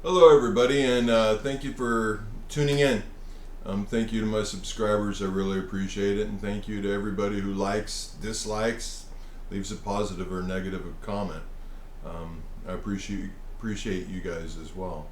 Hello, everybody, and thank you for tuning in. Thank you to my subscribers. I really appreciate it, and thank you to everybody who likes, dislikes, leaves a positive or negative comment. I appreciate you guys as well.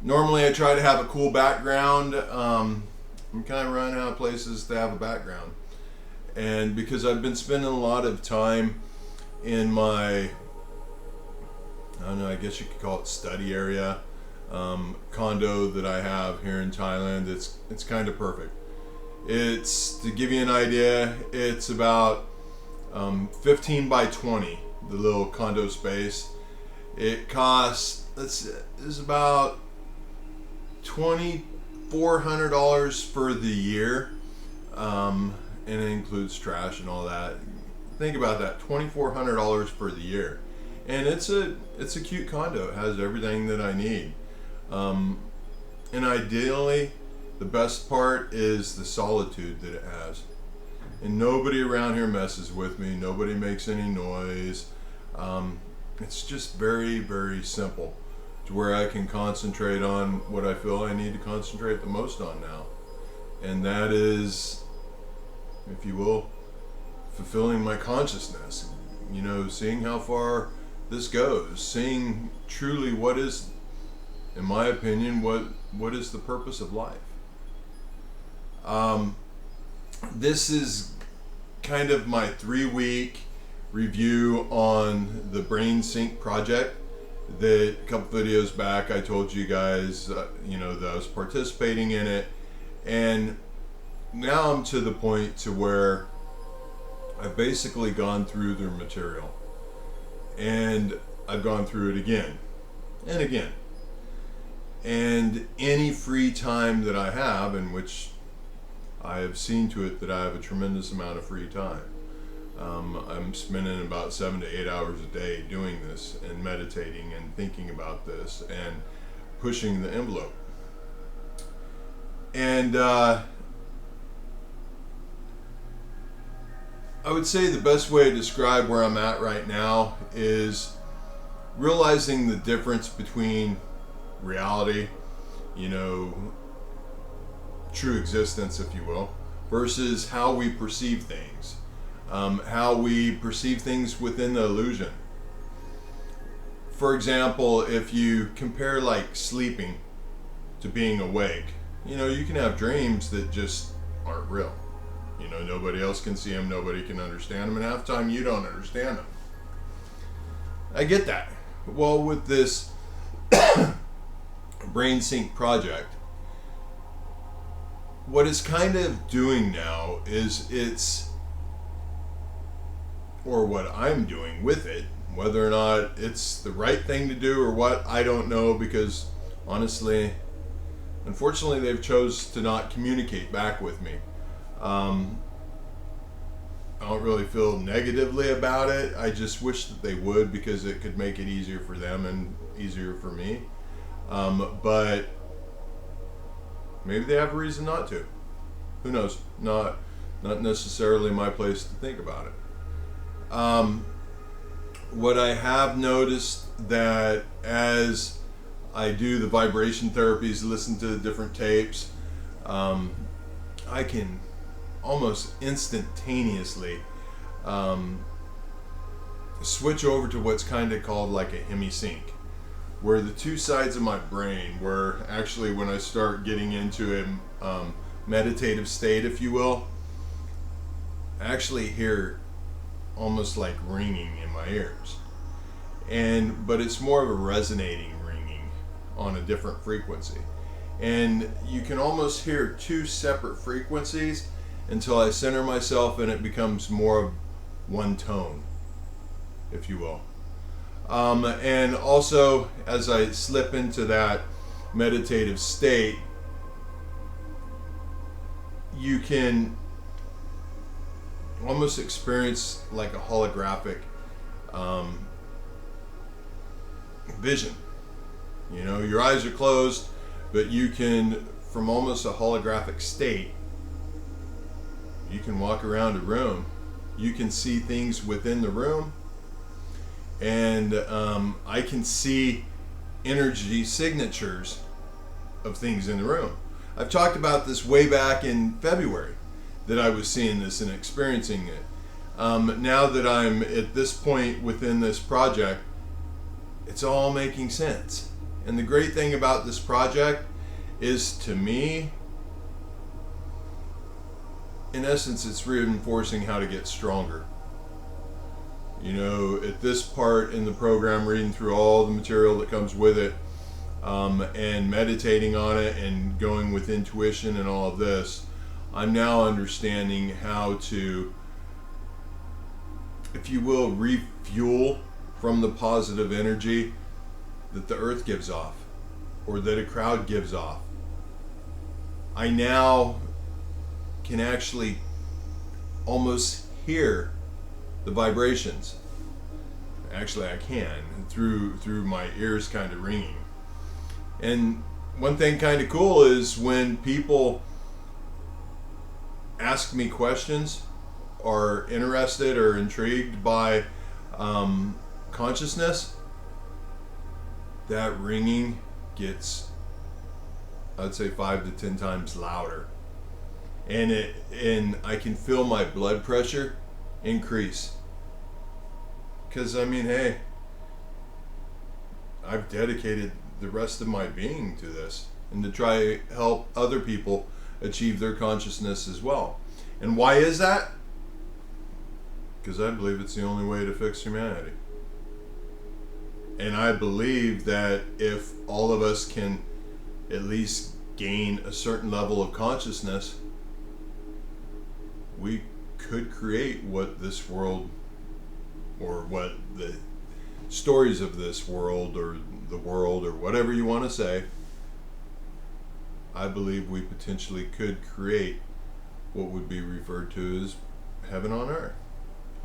Normally, I try to have a cool background. I'm kind of running out of places to have a background, and because I've been spending a lot of time in my, I don't know, I guess you could call it study area, condo that I have here in Thailand. It's kind of perfect. It's, to give you an idea, it's about 15 by 20, the little condo space. It costs, is about $2,400 for the year, and it includes trash and all that. Think about that, $2,400 for the year, and it's a cute condo. It has everything that I need, and ideally, the best part is the solitude that it has, and nobody around here messes with me. Nobody makes any noise. It's just very, very simple, to where I can concentrate on what I feel I need to concentrate the most on now, and that is, if you will, fulfilling my consciousness. You know, seeing how far this goes, seeing truly what is, in my opinion, what is the purpose of life. This is kind of my 3-week review on the BrainSync Project. That a couple videos back I told you guys, that I was participating in it, and now I'm to the point to where I've basically gone through their material, and I've gone through it again and again. And any free time that I have, in which I have seen to it that I have a tremendous amount of free time, I'm spending about 7 to 8 hours a day doing this and meditating and thinking about this and pushing the envelope. And I would say the best way to describe where I'm at right now is realizing the difference between reality, true existence, if you will, versus how we perceive things. How we perceive things within the illusion. For example, if you compare like sleeping to being awake, you can have dreams that just aren't real. Nobody else can see them, nobody can understand them, and half the time you don't understand them. I get that. Well, with this BrainSync project, what it's kind of doing now is or what I'm doing with it, whether or not it's the right thing to do or what, I don't know, because honestly, unfortunately, they've chose to not communicate back with me. I don't really feel negatively about it. I just wish that they would, because it could make it easier for them and easier for me. But maybe they have a reason not to. Who knows? Not necessarily my place to think about it. What I have noticed, that as I do the vibration therapies, listen to different tapes, I can almost instantaneously switch over to what's kind of called like a hemisync, where the two sides of my brain, where actually when I start getting into a meditative state, if you will, I actually hear almost like ringing in my ears, but it's more of a resonating ringing on a different frequency, and you can almost hear two separate frequencies until I center myself and it becomes more of one tone, if you will. And also, as I slip into that meditative state, you can almost experience like a holographic vision. Your eyes are closed, but you can, from almost a holographic state, you can walk around a room. You can see things within the room, and I can see energy signatures of things in the room. I've talked about this way back in February, that I was seeing this and experiencing it. Now that I'm at this point within this project, it's all making sense. And the great thing about this project is, to me, in essence, it's reinforcing how to get stronger. You know, at this part in the program, reading through all the material that comes with it, and meditating on it and going with intuition and all of this, I'm now understanding how to, if you will, refuel from the positive energy that the earth gives off, or that a crowd gives off. I now can actually almost hear the vibrations. Actually, I can, through my ears kind of ringing. And one thing kind of cool is when people ask me questions, are interested or intrigued by consciousness, that ringing gets, I'd say, 5 to 10 times louder, and I can feel my blood pressure increase, because I mean, hey, I've dedicated the rest of my being to this, and to try to help other people achieve their consciousness as well. And why is that? Because I believe it's the only way to fix humanity. And I believe that if all of us can at least gain a certain level of consciousness, we could create what this world, or what the stories of this world, or the world, or whatever you want to say, I believe we potentially could create what would be referred to as heaven on earth.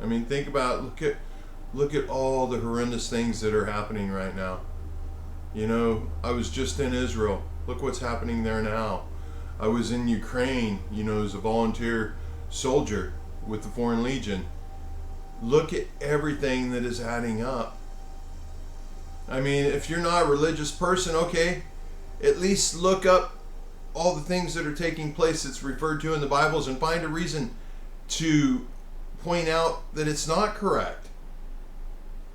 I mean, think about, look at all the horrendous things that are happening right now. You know, I was just in Israel. Look what's happening there now. I was in Ukraine, you know, as a volunteer soldier with the Foreign Legion. Look at everything that is adding up. I mean, if you're not a religious person, okay, at least look up all the things that are taking place that's referred to in the Bibles and find a reason to point out that it's not correct.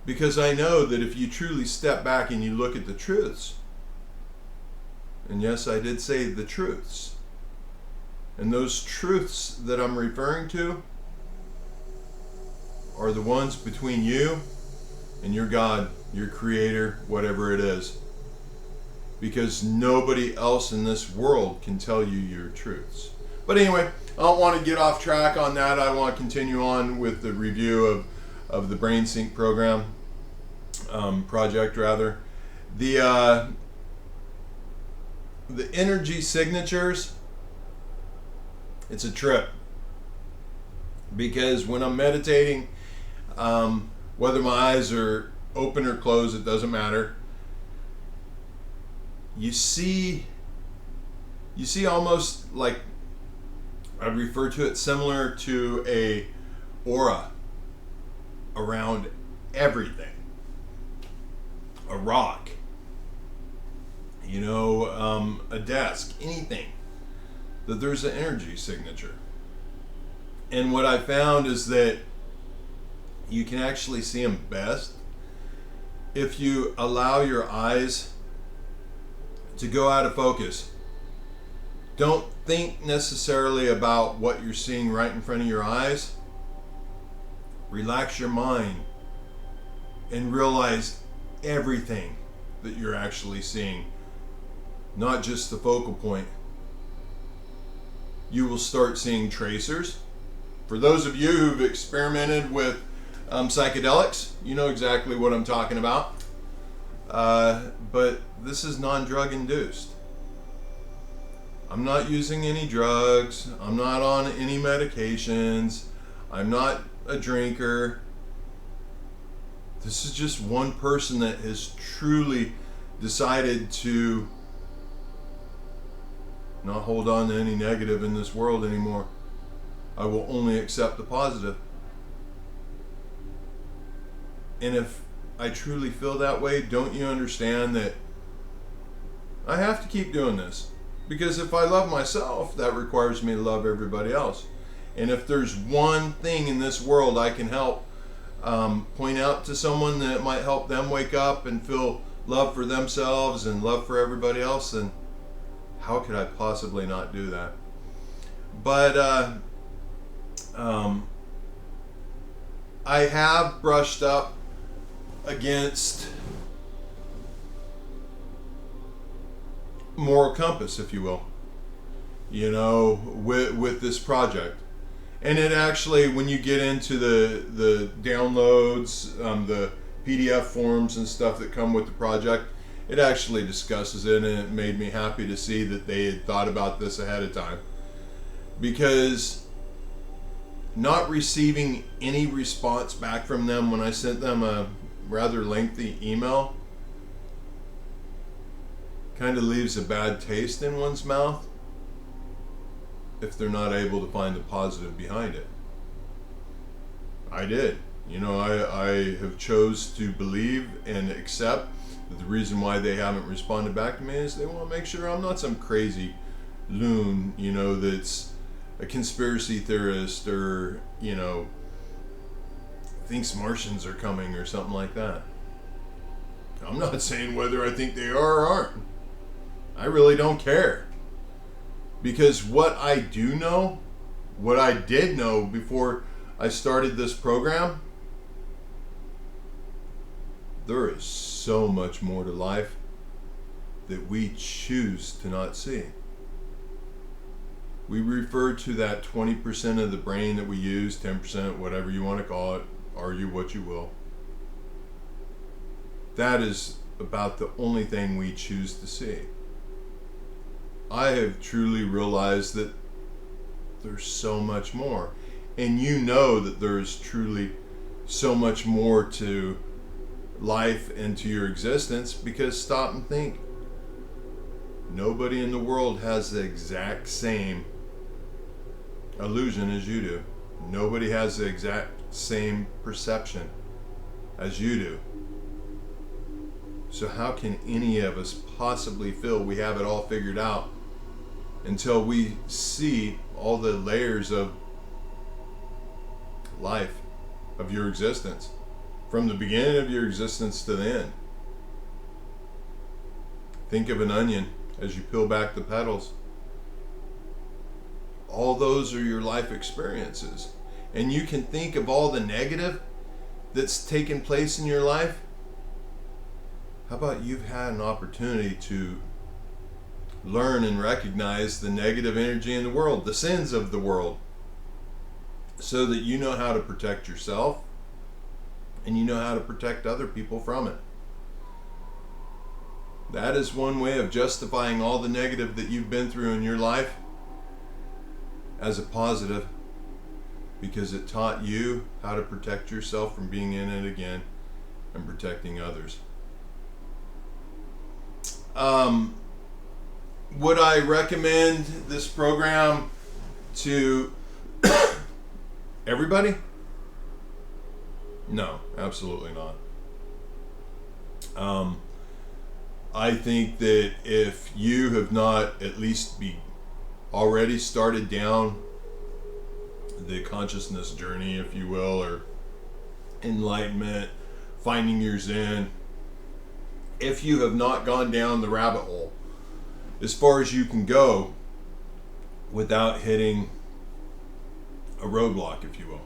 Because I know that if you truly step back and you look at the truths, and yes, I did say the truths, and those truths that I'm referring to are the ones between you and your God, your Creator, whatever it is. Because nobody else in this world can tell you your truths. But anyway, I don't want to get off track on that. I want to continue on with the review of the BrainSync program, project rather. The energy signatures, it's a trip. Because when I'm meditating, whether my eyes are open or closed, it doesn't matter. You see almost like, I'd refer to it similar to a aura around everything. A rock, you know, a desk, anything, that there's an energy signature. And what I found is that you can actually see them best if you allow your eyes to go out of focus. Don't think necessarily about what you're seeing right in front of your eyes. Relax your mind and realize everything that you're actually seeing, not just the focal point. You will start seeing tracers. For those of you who've experimented with psychedelics, you know exactly what I'm talking about. But this is non-drug induced. I'm not using any drugs. I'm not on any medications. I'm not a drinker. This is just one person that has truly decided to not hold on to any negative in this world anymore. I will only accept the positive. And if I truly feel that way, don't you understand that I have to keep doing this. Because if I love myself, that requires me to love everybody else. And if there's one thing in this world I can help point out to someone that might help them wake up and feel love for themselves and love for everybody else, then how could I possibly not do that? But I have brushed up against moral compass, if you will, with this project. And it actually, when you get into the downloads, the PDF forms and stuff that come with the project, it actually discusses it, and it made me happy to see that they had thought about this ahead of time. Because not receiving any response back from them when I sent them a rather lengthy email kind of leaves a bad taste in one's mouth if they're not able to find the positive behind it. I did. I have chose to believe and accept that the reason why they haven't responded back to me is they want to make sure I'm not some crazy loon, that's a conspiracy theorist or, thinks Martians are coming or something like that. I'm not saying whether I think they are or aren't. I really don't care. Because what I do know, what I did know before I started this program, there is so much more to life that we choose to not see. We refer to that 20% of the brain that we use, 10%, whatever you want to call it, argue what you will. That is about the only thing we choose to see. I have truly realized that there's so much more. And that there's truly so much more to life and to your existence, because stop and think. Nobody in the world has the exact same illusion as you do. Nobody has the exact same perception as you do. So how can any of us possibly feel we have it all figured out until we see all the layers of life, of your existence, from the beginning of your existence to the end? Think of an onion as you peel back the petals. All those are your life experiences. And you can think of all the negative that's taken place in your life. How about you've had an opportunity to learn and recognize the negative energy in the world, the sins of the world, so that you know how to protect yourself and you know how to protect other people from it. That is one way of justifying all the negative that you've been through in your life as a positive, because it taught you how to protect yourself from being in it again and protecting others. Would I recommend this program to everybody? No, absolutely not. I think that if you have not at least already started down the consciousness journey, if you will, or enlightenment, finding your Zen, if you have not gone down the rabbit hole as far as you can go without hitting a roadblock, if you will,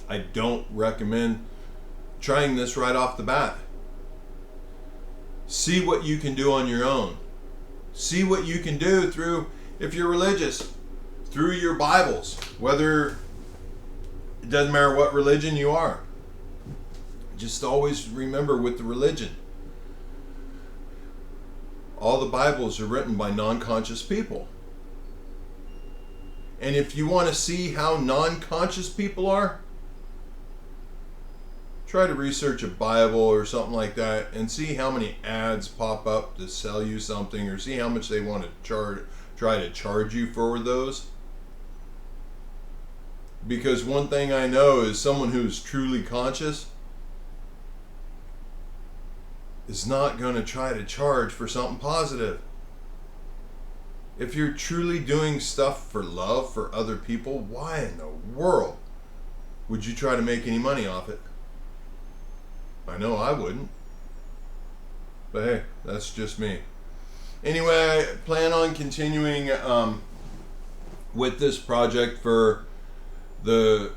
I don't recommend trying this right off the bat. See what you can do on your own. See what you can do through, if you're religious, through your Bibles, whether, it doesn't matter what religion you are. Just always remember with the religion, all the Bibles are written by non-conscious people. And if you want to see how non-conscious people are, try to research a Bible or something like that and see how many ads pop up to sell you something, or see how much they want to try to charge you for those. Because one thing I know is someone who's truly conscious is not going to try to charge for something positive. If you're truly doing stuff for love for other people, why in the world would you try to make any money off it? I know I wouldn't. But hey, that's just me. Anyway, I plan on continuing with this project for the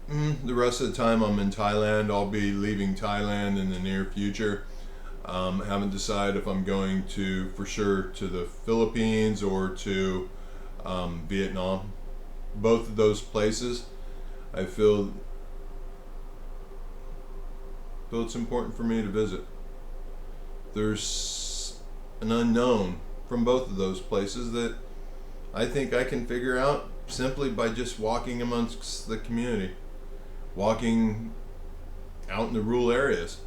rest of the time I'm in Thailand. I'll be leaving Thailand in the near future. Haven't decided if I'm going to, for sure, to the Philippines or to Vietnam. Both of those places, I feel it's important for me to visit. There's an unknown from both of those places that I think I can figure out simply by just walking amongst the community, walking out in the rural areas.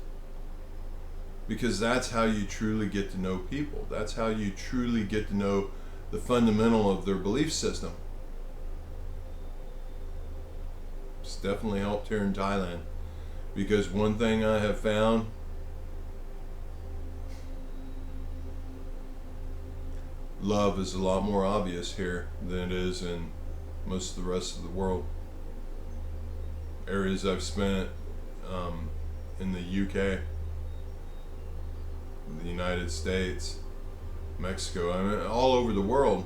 Because that's how you truly get to know people. That's how you truly get to know the fundamental of their belief system. It's definitely helped here in Thailand. Because one thing I have found, love is a lot more obvious here than it is in most of the rest of the world. Areas I've spent in the UK, the United States, Mexico, I mean, all over the world,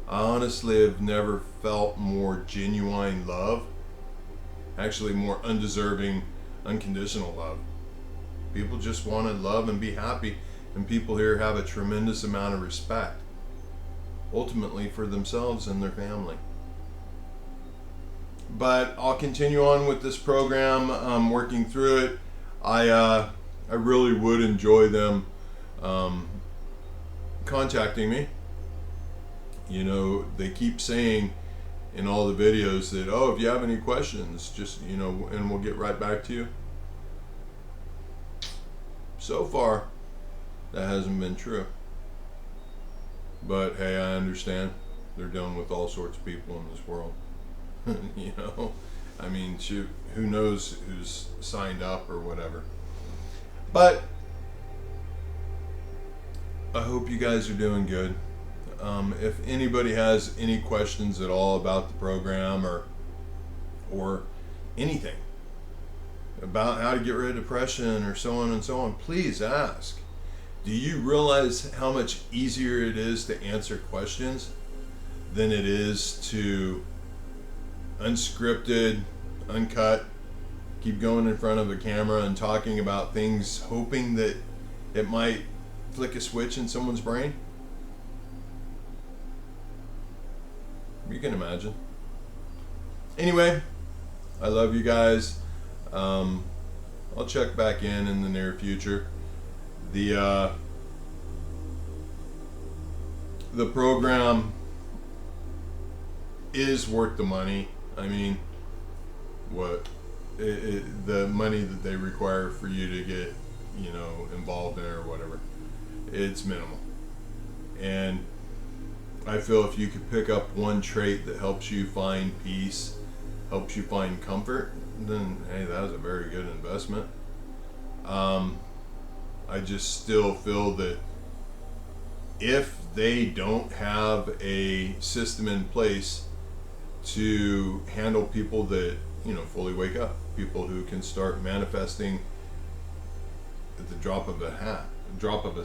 I honestly have never felt more genuine love. Actually, more undeserving, unconditional love. People just want to love and be happy, and people here have a tremendous amount of respect, ultimately for themselves and their family. But I'll continue on with this program. I'm working through it. I really would enjoy them contacting me. You know, they keep saying in all the videos that, oh, if you have any questions, just, you know, and we'll get right back to you. So far, that hasn't been true. But hey, I understand. They're dealing with all sorts of people in this world. You know, I mean, shoot, who knows who's signed up or whatever. But I hope you guys are doing good. If anybody has any questions at all about the program or anything about how to get rid of depression or so on and so on, please ask. Do you realize how much easier it is to answer questions than it is to unscripted, uncut, keep going in front of a camera and talking about things, hoping that it might flick a switch in someone's brain? You can imagine. Anyway, I love you guys. I'll check back in the near future. The program is worth the money. I mean, the money that they require for you to get, you know, involved in it or whatever, it's minimal. And I feel if you could pick up one trait that helps you find peace, helps you find comfort, then hey, that was a very good investment. I just still feel that if they don't have a system in place to handle people that, you know, fully wake up, people who can start manifesting at the drop of a hat, drop of a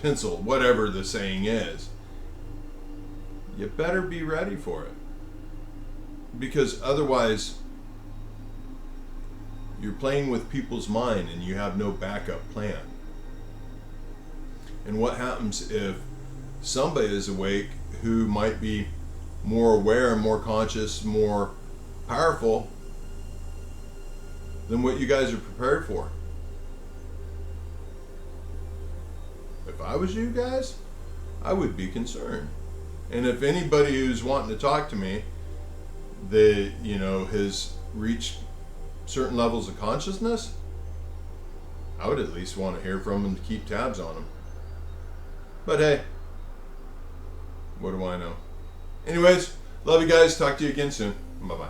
pencil, whatever the saying is, you better be ready for it. Because otherwise, you're playing with people's mind and you have no backup plan. And what happens if somebody is awake who might be more aware, more conscious, more powerful than what you guys are prepared for? If I was you guys, I would be concerned. And if anybody who's wanting to talk to me that, you know, has reached certain levels of consciousness, I would at least want to hear from them to keep tabs on them. But hey, what do I know? Anyways, love you guys. Talk to you again soon. Bye-bye.